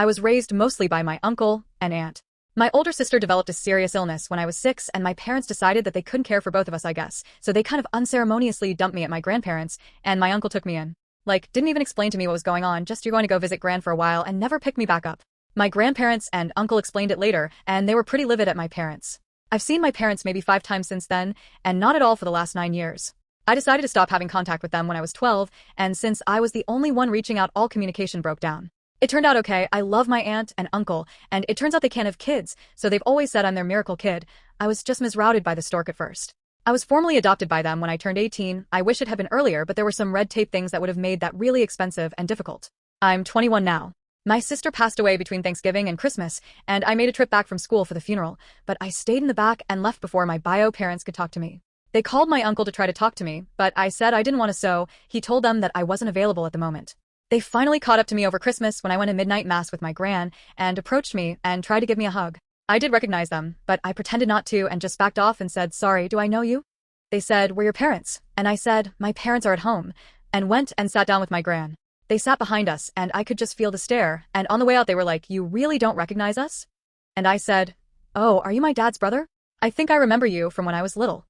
I was raised mostly by my uncle and aunt. My older sister developed a serious illness when I was 6, and my parents decided that they couldn't care for both of us, I guess, so they kind of unceremoniously dumped me at my grandparents, and my uncle took me in. Like, didn't even explain to me what was going on, just you're going to go visit Gran for a while and never pick me back up. My grandparents and uncle explained it later, and they were pretty livid at my parents. I've seen my parents maybe 5 times since then, and not at all for the last 9 years. I decided to stop having contact with them when I was 12, and since I was the only one reaching out, all communication broke down. It turned out okay. I love my aunt and uncle, and it turns out they can't have kids, so they've always said I'm their miracle kid. I was just misrouted by the stork at first. I was formally adopted by them when I turned 18. I wish it had been earlier, but there were some red tape things that would have made that really expensive and difficult. I'm 21 now. My sister passed away between Thanksgiving and Christmas, and I made a trip back from school for the funeral, but I stayed in the back and left before my bio parents could talk to me. They called my uncle to try to talk to me, but I said I didn't want to, so he told them that I wasn't available at the moment. They finally caught up to me over Christmas when I went to midnight mass with my gran and approached me and tried to give me a hug. I did recognize them, but I pretended not to and just backed off and said, "Sorry, do I know you?" They said, "We're your parents." And I said, "My parents are at home," and went and sat down with my gran. They sat behind us, and I could just feel the stare, and on the way out they were like, "You really don't recognize us?" And I said, "Oh, are you my dad's brother? I think I remember you from when I was little."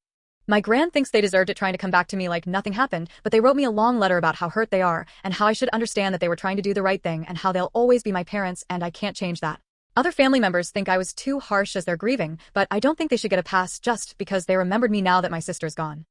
My gran thinks they deserved it, trying to come back to me like nothing happened, but they wrote me a long letter about how hurt they are, and how I should understand that they were trying to do the right thing, and how they'll always be my parents, and I can't change that. Other family members think I was too harsh as they're grieving, but I don't think they should get a pass just because they remembered me now that my sister's gone.